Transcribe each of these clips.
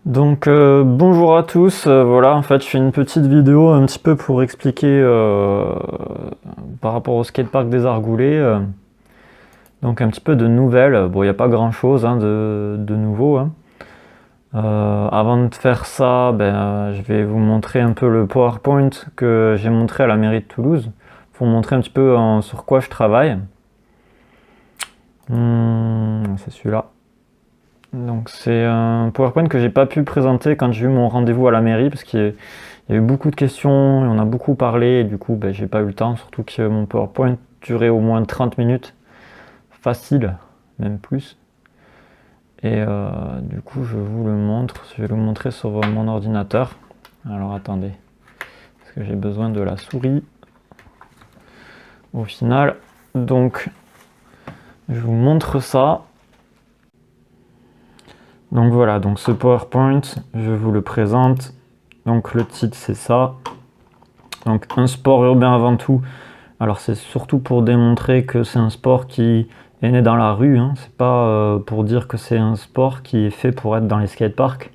Donc bonjour à tous, voilà en fait je fais une petite vidéo un petit peu pour expliquer par rapport au skatepark des Argoulets, donc un petit peu de nouvelles. Bon, il n'y a pas grand chose hein, de nouveau hein. Avant de faire ça, je vais vous montrer un peu le PowerPoint que j'ai montré à la mairie de Toulouse pour vous montrer un petit peu sur quoi je travaille. C'est celui-là. Donc c'est un PowerPoint que j'ai pas pu présenter quand j'ai eu mon rendez-vous à la mairie parce qu'il y a eu beaucoup de questions, et on a beaucoup parlé et du coup j'ai pas eu le temps, surtout que mon PowerPoint durait au moins 30 minutes, facile, même plus. Et du coup je vous le montre, je vais le montrer sur mon ordinateur. Alors attendez, parce que j'ai besoin de la souris au final. Donc je vous montre ça. Donc voilà, donc ce PowerPoint, je vous le présente. Donc le titre c'est ça. Donc un sport urbain avant tout. Alors c'est surtout pour démontrer que c'est un sport qui est né dans la rue. Hein. C'est pas pour dire que c'est un sport qui est fait pour être dans les skateparks.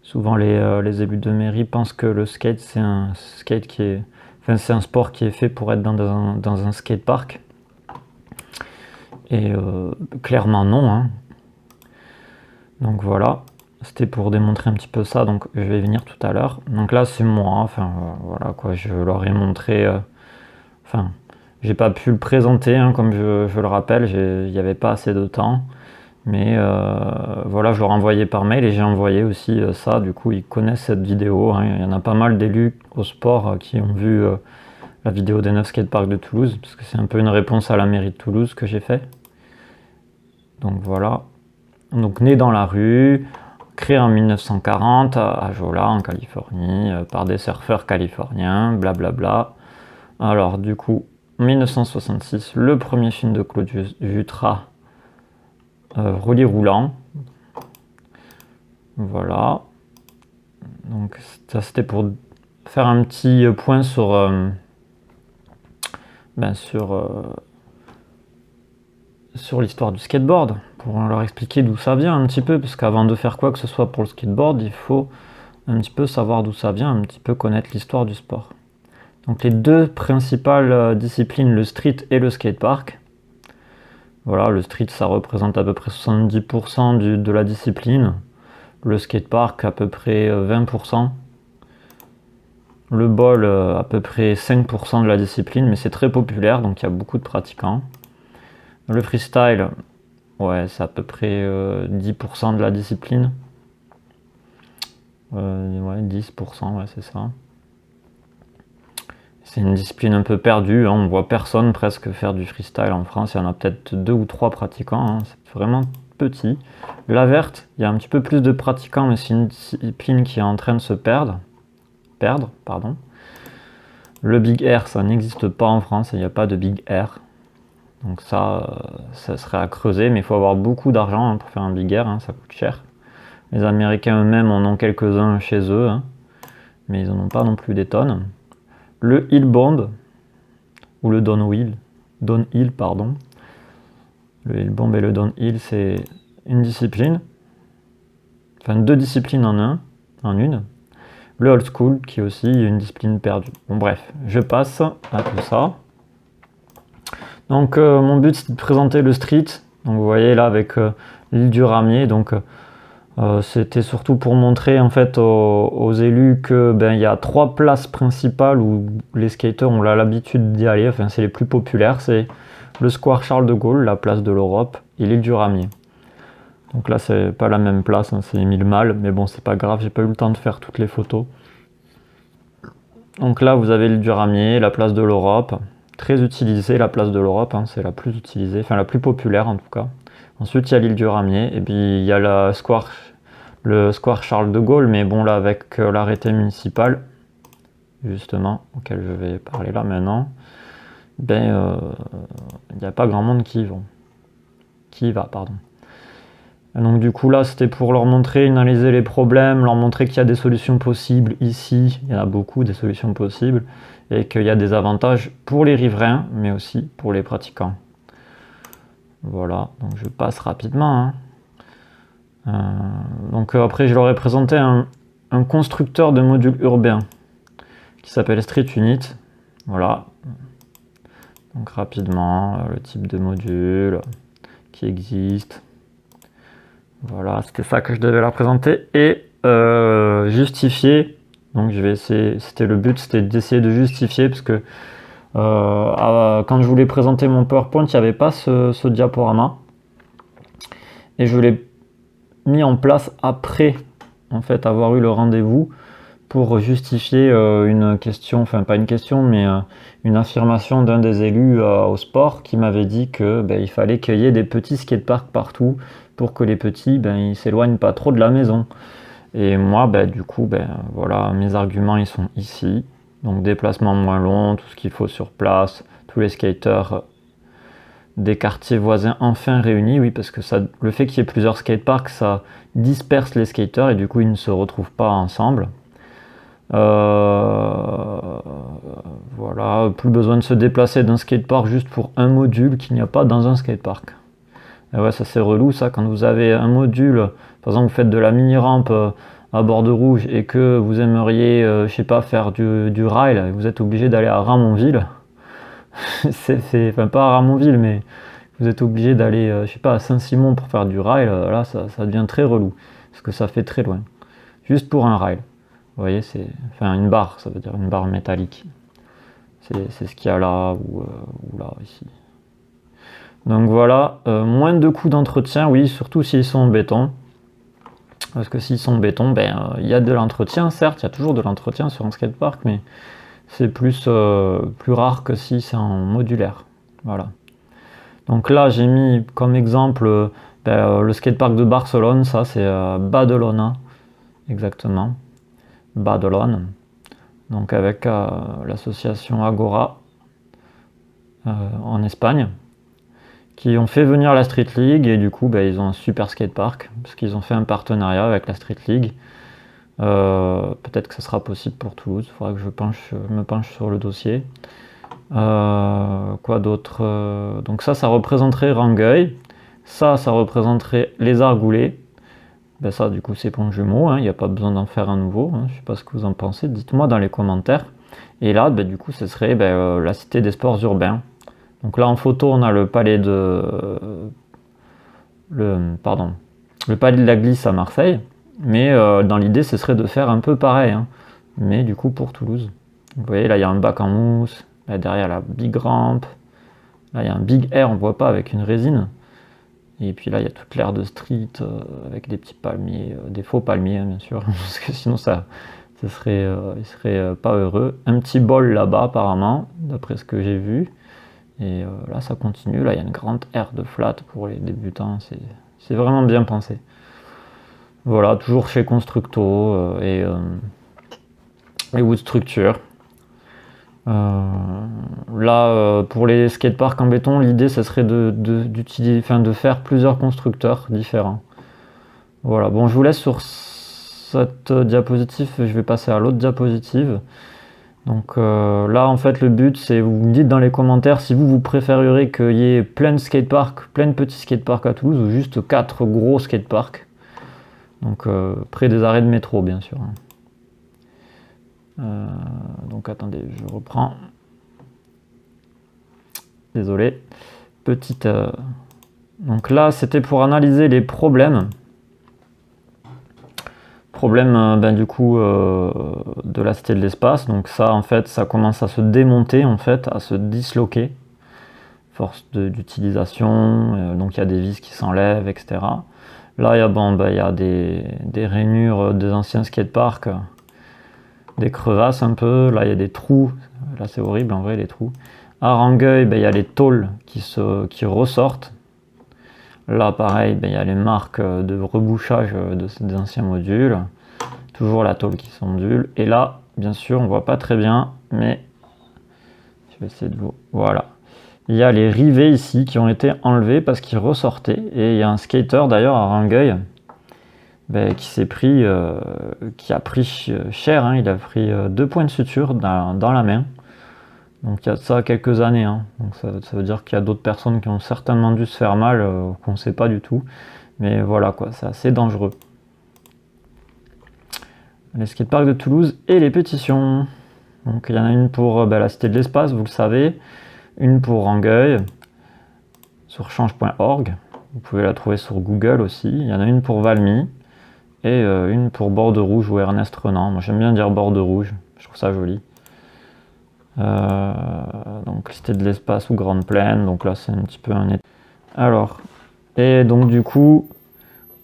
Souvent les élus de mairie pensent que le skate c'est un skate qui est, enfin c'est un sport qui est fait pour être dans un skatepark. Et clairement non. Hein. Donc voilà. C'était pour démontrer un petit peu ça, donc je vais venir tout à l'heure. Donc là c'est moi, enfin voilà quoi, je leur ai montré, enfin j'ai pas pu le présenter hein, comme je le rappelle, il n'y avait pas assez de temps. Mais voilà, je leur ai envoyé par mail et j'ai envoyé aussi ça, du coup ils connaissent cette vidéo. Hein. Il y en a pas mal d'élus au sport qui ont vu la vidéo des 9 skateparks de Toulouse, parce que c'est un peu une réponse à la mairie de Toulouse que j'ai fait. Donc voilà, donc né dans la rue, créé en 1940 à Jola en Californie par des surfeurs californiens, blablabla. Alors du coup, 1966, le premier film de Claude Jutras, Roulis roulant. Voilà. Donc ça c'était pour faire un petit point sur sur l'histoire du skateboard, pour leur expliquer d'où ça vient un petit peu, parce qu'avant de faire quoi que ce soit pour le skateboard, il faut un petit peu savoir d'où ça vient, un petit peu connaître l'histoire du sport. Donc les deux principales disciplines, le street et le skatepark. Voilà, le street ça représente à peu près 70% de la discipline, le skatepark à peu près 20%, le ball à peu près 5% de la discipline, mais c'est très populaire, donc il y a beaucoup de pratiquants. Le freestyle, ouais, c'est à peu près 10% de la discipline. Ouais, 10%, ouais, c'est ça. C'est une discipline un peu perdue, hein. On voit personne presque faire du freestyle en France. Il y en a peut-être 2 ou 3 pratiquants, hein. C'est vraiment petit. La verte, il y a un petit peu plus de pratiquants, mais c'est une discipline qui est en train de se perdre. Pardon. Le Big Air, ça n'existe pas en France, il n'y a pas de Big Air. Donc ça serait à creuser, mais il faut avoir beaucoup d'argent hein, pour faire un Big Air, hein, ça coûte cher. Les Américains eux-mêmes en ont quelques-uns chez eux, hein, mais ils n'en ont pas non plus des tonnes. Le Hill Bomb, ou le Downhill, pardon. Le Hill Bomb et le Downhill, c'est une discipline, enfin 2 disciplines en une. Le Old School, qui est aussi une discipline perdue. Bon bref, je passe à tout ça. Donc mon but c'est de présenter le street. Donc vous voyez là avec l'île du Ramier. Donc c'était surtout pour montrer en fait aux élus que il y a 3 places principales où les skateurs ont l'habitude d'y aller. Enfin c'est les plus populaires. C'est le Square Charles de Gaulle, la place de l'Europe, et l'île du Ramier. Donc là c'est pas la même place, hein, c'est Émile Mal, mais bon c'est pas grave, j'ai pas eu le temps de faire toutes les photos. Donc là vous avez l'île du Ramier, la place de l'Europe, très utilisée la place de l'Europe, hein, c'est la plus utilisée, enfin la plus populaire en tout cas. Ensuite il y a l'île du Ramier, et puis il y a le Square Charles de Gaulle, mais bon là avec l'arrêté municipal, justement, auquel je vais parler là maintenant, il n'y a pas grand monde qui qui va, pardon. Donc du coup là c'était pour leur montrer, analyser les problèmes, leur montrer qu'il y a des solutions possibles ici, il y en a beaucoup des solutions possibles, et qu'il y a des avantages pour les riverains, mais aussi pour les pratiquants. Voilà, donc je passe rapidement. Donc après je leur ai présenté un constructeur de modules urbains qui s'appelle Street Unit. Voilà, donc rapidement, le type de module qui existe. Voilà, c'était ça que je devais leur présenter et justifier. Donc je vais essayer, c'était le but, c'était d'essayer de justifier parce que quand je voulais présenter mon PowerPoint, il n'y avait pas ce diaporama et je l'ai mis en place après en fait avoir eu le rendez-vous pour justifier une question, enfin pas une question, mais une affirmation d'un des élus au sport qui m'avait dit que il fallait qu'il y ait des petits skateparks partout pour que les petits ils s'éloignent pas trop de la maison. Et moi du coup voilà, mes arguments ils sont ici. Donc déplacement moins long, tout ce qu'il faut sur place, tous les skaters des quartiers voisins enfin réunis, oui, parce que ça, le fait qu'il y ait plusieurs skateparks, ça disperse les skaters et du coup ils ne se retrouvent pas ensemble. Voilà, plus besoin de se déplacer d'un skatepark juste pour un module qu'il n'y a pas dans un skatepark. Et ouais, ça c'est relou ça, quand vous avez un module, par exemple vous faites de la mini-rampe à bord de rouge et que vous aimeriez, je sais pas, faire du rail, vous êtes obligé d'aller à Ramonville. Enfin pas à Ramonville, mais vous êtes obligé d'aller, je sais pas, à Saint-Simon pour faire du rail, là ça devient très relou, parce que ça fait très loin. Juste pour un rail. Vous voyez, c'est enfin une barre, ça veut dire une barre métallique. C'est ce qu'il y a là ou là, ici. Donc voilà, moins de coûts d'entretien, oui, surtout s'ils sont en béton. Parce que s'ils sont en béton, il y a de l'entretien, certes, il y a toujours de l'entretien sur un skatepark, mais c'est plus rare que si c'est en modulaire. Voilà. Donc là, j'ai mis comme exemple le skatepark de Barcelone, ça c'est Badalona, exactement. Badalone. Donc avec l'association Agora en Espagne, qui ont fait venir la Street League et du coup ils ont un super skatepark parce qu'ils ont fait un partenariat avec la Street League. Peut-être que ça sera possible pour Toulouse, il faudra que je me penche sur le dossier. Quoi d'autre? Donc ça représenterait Rangueil, ça représenterait les Argoulets. Ça du coup c'est pour jumeau, il n'y a pas besoin d'en faire un nouveau, je sais pas ce que vous en pensez, dites-moi dans les commentaires. Et là du coup ce serait la cité des sports urbains. Donc là en photo on a le palais de la Glisse à Marseille, mais dans l'idée ce serait de faire un peu pareil, mais du coup pour Toulouse. Vous voyez là il y a un bac en mousse, là derrière la big ramp, là il y a un big air, on voit pas, avec une résine. Et puis là, il y a toute l'aire de street avec des petits palmiers, des faux palmiers bien sûr, parce que sinon il serait pas heureux. Un petit bol là-bas apparemment, d'après ce que j'ai vu. Et là, ça continue. Là, il y a une grande aire de flat pour les débutants. C'est vraiment bien pensé. Voilà, toujours chez Constructo et Wood Structure. Là, pour les skateparks en béton, l'idée ce serait de faire plusieurs constructeurs différents. Voilà, bon, je vous laisse sur cette diapositive, je vais passer à l'autre diapositive. Donc là, en fait, le but, c'est, vous me dites dans les commentaires si vous préféreriez qu'il y ait plein de skateparks, plein de petits skateparks à Toulouse, ou juste 4 gros skateparks. Donc près des arrêts de métro, bien sûr. Donc attendez, je reprends. Désolé. Petite. Donc là, c'était pour analyser les problèmes. Du coup de la cité de l'espace. Donc ça, en fait, ça commence à se démonter, en fait, à se disloquer. Force d'utilisation. Donc il y a des vis qui s'enlèvent, etc. Là, il y a des rainures des anciens skateparks. Des crevasses un peu, là il y a des trous, là c'est horrible en vrai les trous. À Rangueil, il y a les tôles qui ressortent. Là pareil, il y a les marques de rebouchage de ces anciens modules. Toujours la tôle qui s'ondule. Et là, bien sûr, on voit pas très bien, mais je vais essayer de vous... Voilà. Il y a les rivets ici qui ont été enlevés parce qu'ils ressortaient. Et il y a un skater d'ailleurs à Rangueil qui a pris cher, hein. Il a pris 2 points de suture dans la main. Donc il y a de ça quelques années, hein. Donc ça veut dire qu'il y a d'autres personnes qui ont certainement dû se faire mal, qu'on ne sait pas du tout. Mais voilà quoi, c'est assez dangereux. Les skateparks de Toulouse et les pétitions. Donc il y en a une pour la Cité de l'Espace, vous le savez. Une pour Rangueil, sur change.org. Vous pouvez la trouver sur Google aussi. Il y en a une pour Valmy et une pour Borde-Rouge ou Ernest Renan. Moi j'aime bien dire Borde-Rouge, je trouve ça joli. Donc Cité de l'Espace ou Grande Plaine, donc là c'est un petit peu un... Alors, et donc du coup,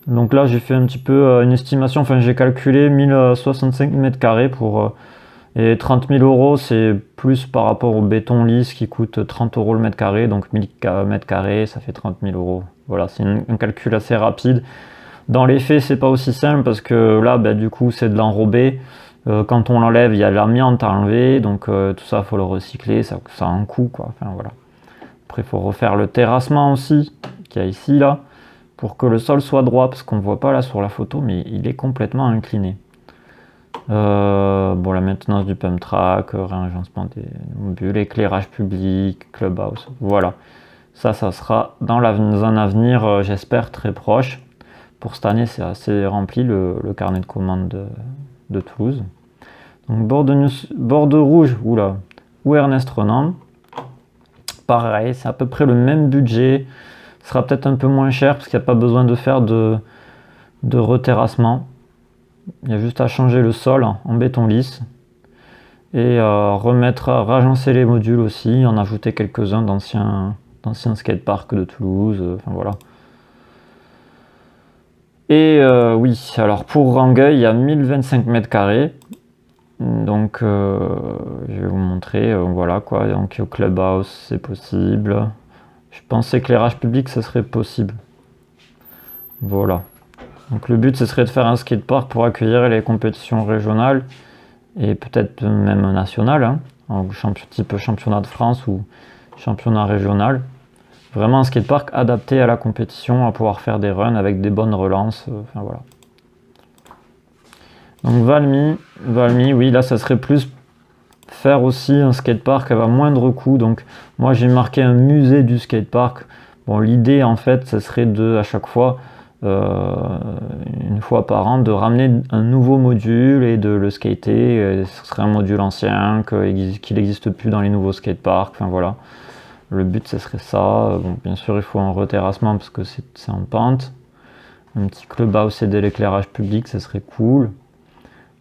donc là j'ai fait un petit peu une estimation, enfin j'ai calculé 1065 mètres carrés pour... et 30 000 euros, c'est plus par rapport au béton lisse qui coûte 30 euros le mètre carré, donc 1000 mètres carrés, ça fait 30 000 euros. Voilà, c'est un calcul assez rapide. Dans les faits, c'est pas aussi simple parce que là, du coup, c'est de l'enrobé. Quand on l'enlève, il y a l'amiante à enlever, donc tout ça, il faut le recycler, ça a un coût, quoi. Enfin, voilà. Après, il faut refaire le terrassement aussi, qu'il y a ici, là, pour que le sol soit droit, parce qu'on ne voit pas là sur la photo, mais il est complètement incliné. Bon, la maintenance du pump track, réagencement des modules, éclairage public, clubhouse, voilà. Ça sera dans un avenir, j'espère, très proche. Pour cette année, c'est assez rempli le carnet de commandes de Toulouse. Donc Borde-Rouge, ou Ernest Renan. Pareil, c'est à peu près le même budget. Ce sera peut-être un peu moins cher parce qu'il n'y a pas besoin de faire de reterrassement. Il y a juste à changer le sol en béton lisse et ragencer les modules aussi, en ajouter quelques-uns d'anciens skateparks de Toulouse. Enfin voilà. Et oui, alors pour Rangueil, il y a 1025 mètres carrés. Donc je vais vous montrer, voilà quoi. Donc au clubhouse, c'est possible. Je pense éclairage public, ça serait possible. Voilà. Donc le but, ce serait de faire un skatepark pour accueillir les compétitions régionales et peut-être même nationales, hein, type championnat de France ou championnat régional. Vraiment un skatepark adapté à la compétition, à pouvoir faire des runs avec des bonnes relances. Enfin voilà. Donc Valmy, oui, là ça serait plus faire aussi un skatepark à moindre coût. Donc moi j'ai marqué un musée du skatepark. Bon, l'idée en fait, ce serait à chaque fois, une fois par an, de ramener un nouveau module et de le skater. Ce serait un module ancien qu'il n'existe plus dans les nouveaux skateparks. Enfin voilà. Le but, ce serait ça. Bon, bien sûr, il faut un reterrassement parce que c'est en pente. Un petit clubhouse et de l'éclairage public, ça serait cool.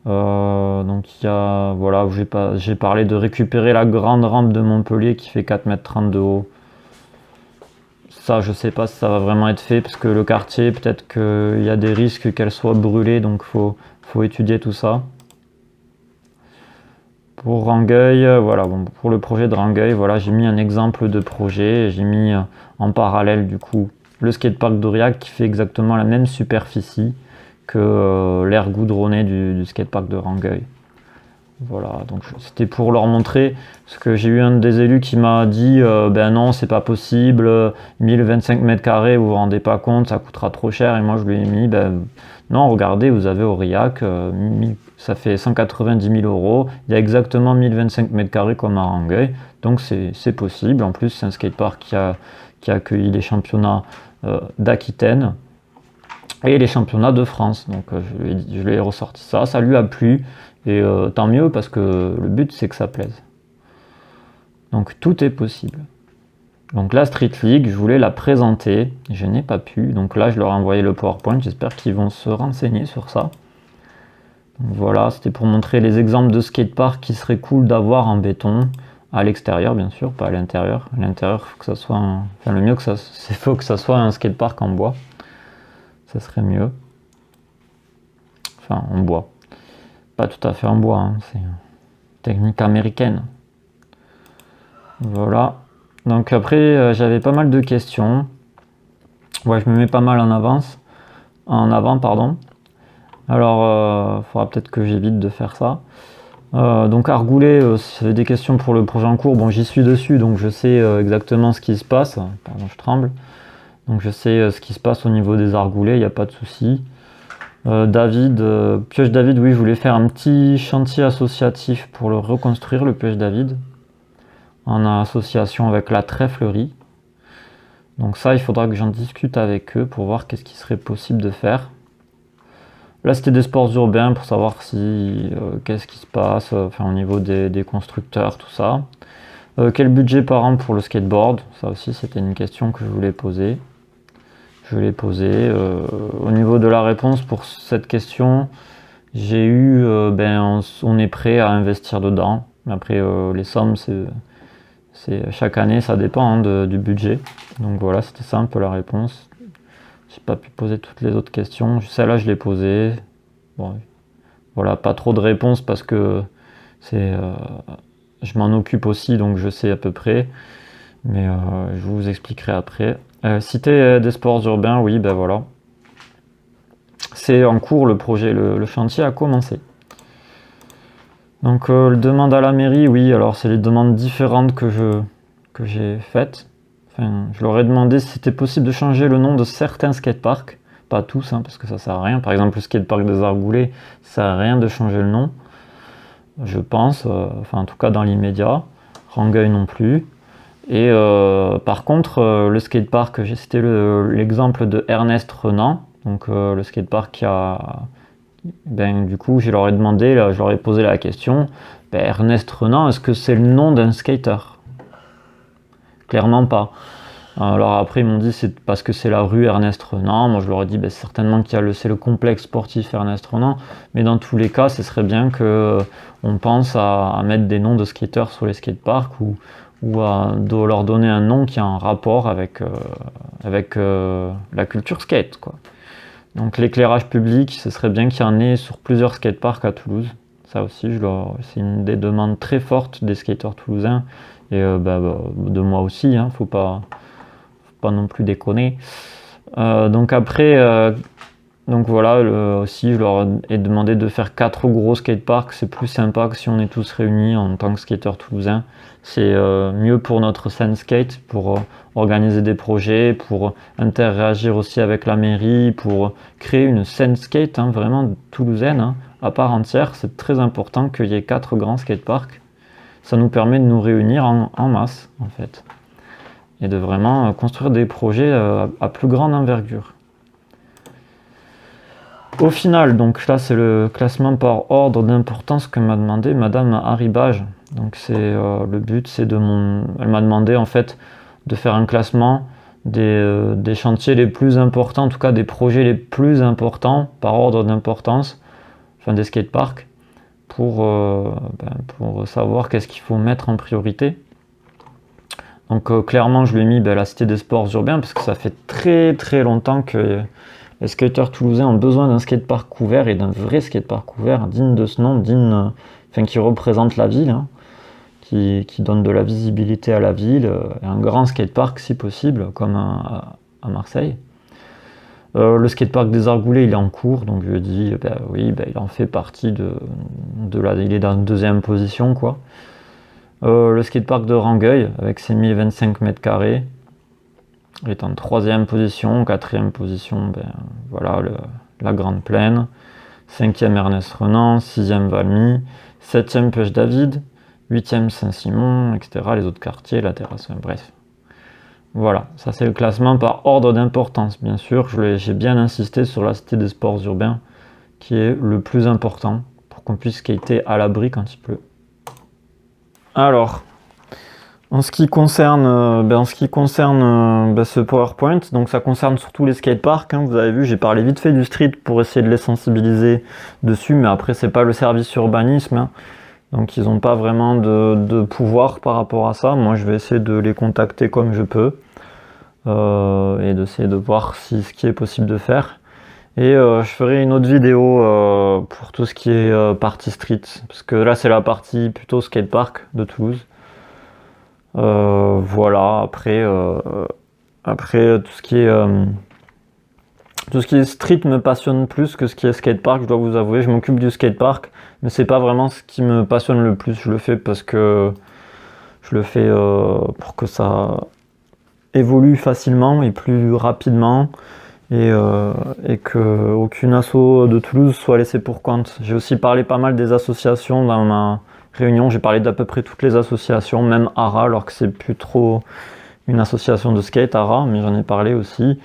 Donc il y a, voilà, où j'ai parlé de récupérer la grande rampe de Montpellier qui fait 4,30 m de haut. Ça, je sais pas si ça va vraiment être fait parce que le quartier, peut-être qu'il y a des risques qu'elle soit brûlée, donc faut étudier tout ça. Pour Rangueil, voilà, bon, pour le projet de Rangueil, voilà, j'ai mis un exemple de projet. J'ai mis en parallèle du coup le skatepark d'Aurillac qui fait exactement la même superficie que l'aire goudronnée du skatepark de Rangueil. Voilà, donc c'était pour leur montrer, parce que j'ai eu un des élus qui m'a dit ben non, c'est pas possible, 1025 mètres carrés, vous vous rendez pas compte, ça coûtera trop cher. Et moi je lui ai mis, ben non, regardez, vous avez Aurillac, ça fait 190 000 euros, il y a exactement 1025 mètres carrés comme à Rangueil, donc c'est possible. En plus, c'est un skatepark qui a accueilli les championnats d'Aquitaine et les championnats de France. Donc je lui ai ressorti ça lui a plu. Et tant mieux parce que le but c'est que ça plaise. Donc tout est possible. Donc la Street League, je voulais la présenter, je n'ai pas pu. Donc là je leur ai envoyé le PowerPoint, j'espère qu'ils vont se renseigner sur ça. Donc voilà, c'était pour montrer les exemples de skatepark qui seraient cool d'avoir en béton. À l'extérieur bien sûr, pas à l'intérieur. À l'intérieur, faut que ça soit le mieux faut que ça soit un skatepark en bois. Ça serait mieux. Enfin en bois. Pas tout à fait en bois, hein, c'est une technique américaine. Voilà. Donc après, j'avais pas mal de questions. Ouais, je me mets pas mal en avant, pardon. Alors, faudra peut-être que j'évite de faire ça. Donc Argoulet, si vous avez des questions pour le projet en cours, bon j'y suis dessus donc je sais exactement ce qui se passe. Pardon, je tremble. Donc je sais ce qui se passe au niveau des Argoulets, il n'y a pas de souci. David, Pioche David, oui, je voulais faire un petit chantier associatif pour le reconstruire, le Pioche David, en association avec la Trèflerie. Donc ça, il faudra que j'en discute avec eux pour voir qu'est-ce qui serait possible de faire. Là, c'était des sports urbains pour savoir si qu'est-ce qui se passe enfin, au niveau des constructeurs, tout ça. Quel budget par an pour le skateboard? Ça aussi, c'était une question que je voulais poser. Je l'ai posée. Au niveau de la réponse pour cette question, j'ai eu, on est prêt à investir dedans. Après, les sommes, chaque année, ça dépend hein, du budget. Donc voilà, c'était ça un peu la réponse. J'ai pas pu poser toutes les autres questions. Celle-là, je l'ai posée. Bon, voilà, pas trop de réponses parce que je m'en occupe aussi, donc je sais à peu près. Mais je vous expliquerai après. Cité des sports urbains, oui, ben voilà. C'est en cours le projet, le chantier a commencé. Donc demande à la mairie, oui, alors c'est les demandes différentes que j'ai faites. Enfin, je leur ai demandé si c'était possible de changer le nom de certains skateparks, pas tous, hein, parce que ça sert à rien. Par exemple, le skatepark des Argoulets, ça sert à rien de changer le nom, je pense, enfin en tout cas dans l'immédiat. Rangueil non plus. Et par contre, le skatepark, j'ai cité l'exemple de Ernest Renan, donc le skatepark qui a... du coup, je leur ai demandé, là, je leur ai posé la question, Ernest Renan, est-ce que c'est le nom d'un skater? Clairement pas. Alors après, ils m'ont dit c'est parce que c'est la rue Ernest Renan. Moi, je leur ai dit certainement c'est le complexe sportif Ernest Renan. Mais dans tous les cas, ce serait bien qu'on pense à mettre des noms de skateurs sur les skateparks ou à leur donner un nom qui a un rapport avec la culture skate, quoi. Donc l'éclairage public, ce serait bien qu'il y en ait sur plusieurs skateparks à Toulouse. Ça aussi, c'est une des demandes très fortes des skateurs toulousains et de moi aussi. Hein, faut pas non plus déconner. Donc après, donc voilà, aussi je leur ai demandé de faire 4 gros skateparks. C'est plus sympa que si on est tous réunis en tant que skateurs toulousains. C'est mieux pour notre scène skate, pour organiser des projets, pour interagir aussi avec la mairie, pour créer une scène skate hein, vraiment toulousaine hein, à part entière. C'est très important qu'il y ait 4 grands skateparks. Ça nous permet de nous réunir en masse en fait et de vraiment construire des projets à plus grande envergure. Au final, donc là c'est le classement par ordre d'importance que m'a demandé Madame Haribage. Donc le but, c'est elle m'a demandé en fait de faire un classement des chantiers les plus importants, en tout cas des projets les plus importants par ordre d'importance, enfin des skateparks, pour savoir qu'est-ce qu'il faut mettre en priorité. Donc clairement, je lui ai mis la Cité des sports urbains parce que ça fait très très longtemps que les skateurs toulousains ont besoin d'un skatepark couvert et d'un vrai skatepark couvert digne de ce nom, qui représente la ville, hein, qui donne de la visibilité à la ville, et un grand skatepark si possible, comme à Marseille. Le skatepark des Argoulets, il est en cours, donc je lui ai dit, oui, il en fait partie il est dans une deuxième position, quoi. Le skatepark de Rangueil, avec ses 1025 mètres carrés, est en 3e position. 4e position, voilà, la Grande Plaine. 5e Ernest Renan, 6e Valmy, 7e Pioche David, 8e Saint-Simon, etc. Les autres quartiers, la terrasse, bref. Voilà, ça c'est le classement par ordre d'importance. Bien sûr, j'ai bien insisté sur la Cité des sports urbains, qui est le plus important, pour qu'on puisse skater à l'abri quand il pleut. Alors, en ce qui concerne ce PowerPoint, donc ça concerne surtout les skateparks. Hein, vous avez vu, j'ai parlé vite fait du street pour essayer de les sensibiliser dessus, mais après c'est pas le service urbanisme, hein, donc ils n'ont pas vraiment de pouvoir par rapport à ça. Moi je vais essayer de les contacter comme je peux et d'essayer de voir ce qui est possible de faire. Et je ferai une autre vidéo pour tout ce qui est partie street, parce que là c'est la partie plutôt skatepark de Toulouse. Voilà, après tout ce qui est Tout ce qui est street me passionne plus que ce qui est skatepark, je dois vous avouer. Je m'occupe du skatepark, mais c'est pas vraiment ce qui me passionne le plus. Je le fais parce que je le fais pour que ça évolue facilement et plus rapidement et que aucune asso de Toulouse soit laissée pour compte. J'ai aussi parlé pas mal des associations dans ma réunion. J'ai parlé d'à peu près toutes les associations, même ARA, alors que c'est plus trop une association de skate ARA, mais j'en ai parlé aussi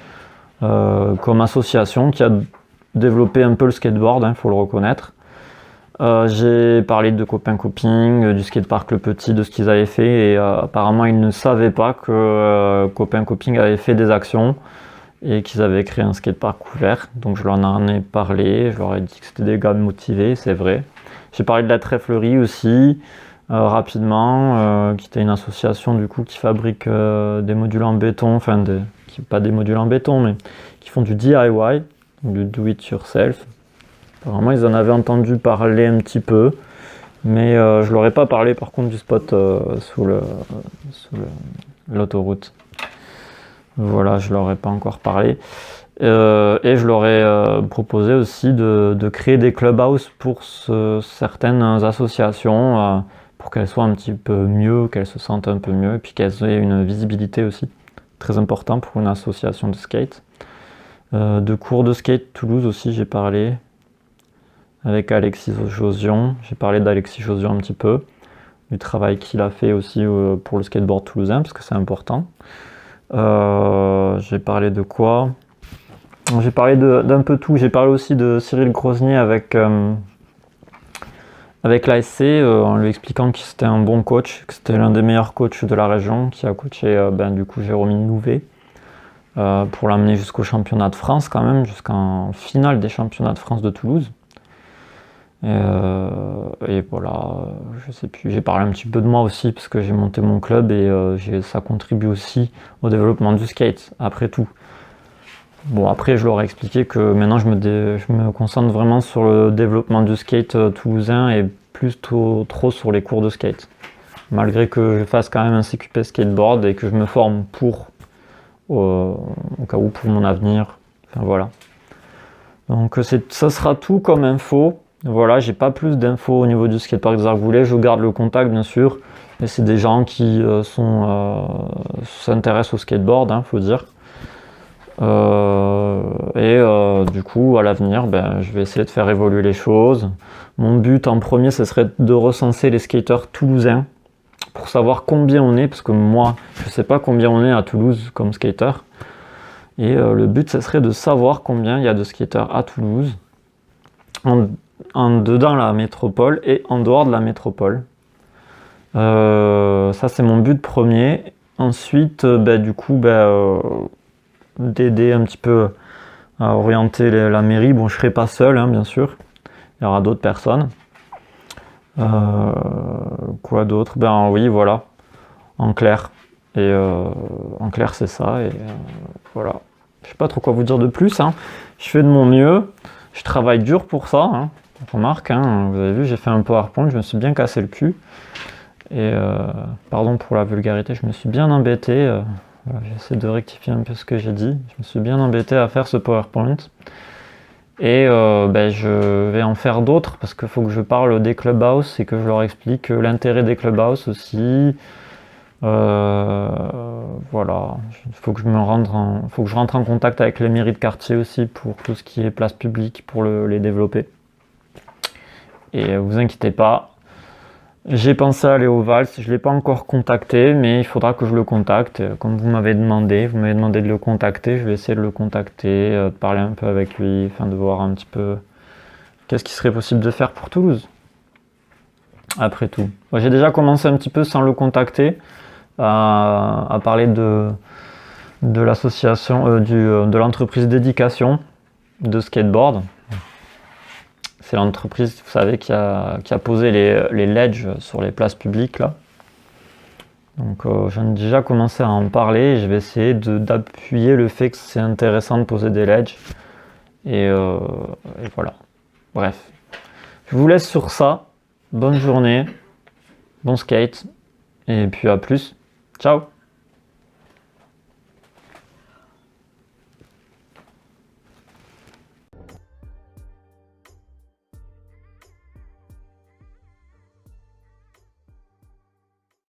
comme association qui a développé un peu le skateboard, faut le reconnaître. J'ai parlé de copain-coping, du skatepark Le Petit, de ce qu'ils avaient fait et apparemment ils ne savaient pas que copain-coping avait fait des actions et qu'ils avaient créé un skatepark ouvert. Donc je leur en ai parlé, je leur ai dit que c'était des gars motivés, c'est vrai. J'ai parlé de la Tréflerie aussi, rapidement, qui était une association du coup qui fabrique des modules en béton, enfin pas des modules en béton, mais qui font du DIY, du do it yourself. Apparemment ils en avaient entendu parler un petit peu, mais je leur ai pas parlé par contre du spot sous l'autoroute. Voilà, je leur ai pas encore parlé. Et je leur ai proposé aussi de créer des clubhouses pour certaines associations, pour qu'elles soient un petit peu mieux, qu'elles se sentent un peu mieux, et puis qu'elles aient une visibilité aussi. Très important pour une association de skate. De cours de skate Toulouse aussi, j'ai parlé avec Alexis Josion. J'ai parlé d'Alexis Josion un petit peu, du travail qu'il a fait aussi pour le skateboard toulousain, parce que c'est important. J'ai parlé de quoi? J'ai parlé d'un peu tout. J'ai parlé aussi de Cyril Grosnier avec l'ASC, en lui expliquant que c'était un bon coach, que c'était l'un des meilleurs coachs de la région, qui a coaché du coup Jérôme Louvet pour l'amener jusqu'au championnat de France quand même, jusqu'en finale des championnats de France de Toulouse. Et voilà, je sais plus, j'ai parlé un petit peu de moi aussi parce que j'ai monté mon club et ça contribue aussi au développement du skate, après tout. Bon, après je leur ai expliqué que maintenant je me concentre vraiment sur le développement du skate toulousain et plus trop sur les cours de skate. Malgré que je fasse quand même un CQP skateboard et que je me forme au cas où pour mon avenir, enfin voilà. Donc ça sera tout comme info. Voilà, j'ai pas plus d'infos au niveau du skatepark des Argoulets. Je garde le contact bien sûr, mais c'est des gens qui s'intéressent au skateboard, faut dire. Du coup, à l'avenir, je vais essayer de faire évoluer les choses. Mon but en premier, ce serait de recenser les skateurs toulousains pour savoir combien on est, parce que moi, je sais pas combien on est à Toulouse comme skater. Et le but, ce serait de savoir combien il y a de skateurs à Toulouse, en dedans la métropole et en dehors de la métropole. Ça, c'est mon but premier. Ensuite, du coup, d'aider un petit peu à orienter la mairie. Bon, je serai pas seul, bien sûr. Il y aura d'autres personnes. Quoi d'autre? Oui, voilà. En clair. Et en clair, c'est ça. Et voilà. Je sais pas trop quoi vous dire de plus. Je fais de mon mieux. Je travaille dur pour ça. Remarque, vous avez vu, j'ai fait un PowerPoint. Je me suis bien cassé le cul. Et pardon pour la vulgarité, je me suis bien embêté. Voilà, j'essaie de rectifier un peu ce que j'ai dit. Je me suis bien embêté à faire ce PowerPoint. Et je vais en faire d'autres parce qu'il faut que je parle des clubhouses et que je leur explique l'intérêt des clubhouses aussi. Voilà, il faut que je rentre en contact avec les mairies de quartier aussi pour tout ce qui est place publique, pour les développer. Et vous inquiétez pas, j'ai pensé à aller au Vals, je ne l'ai pas encore contacté, mais il faudra que je le contacte. Comme vous m'avez demandé de le contacter, je vais essayer de le contacter, de parler un peu avec lui, afin de voir un petit peu qu'est-ce qui serait possible de faire pour Toulouse. Après tout. Moi, j'ai déjà commencé un petit peu sans le contacter, à parler de l'association, de l'entreprise d'éducation de skateboard. C'est l'entreprise, vous savez, qui a posé les ledges sur les places publiques là. Donc j'en ai déjà commencé à en parler et je vais essayer d'appuyer le fait que c'est intéressant de poser des ledges. Et voilà. Bref. Je vous laisse sur ça. Bonne journée. Bon skate. Et puis à plus. Ciao.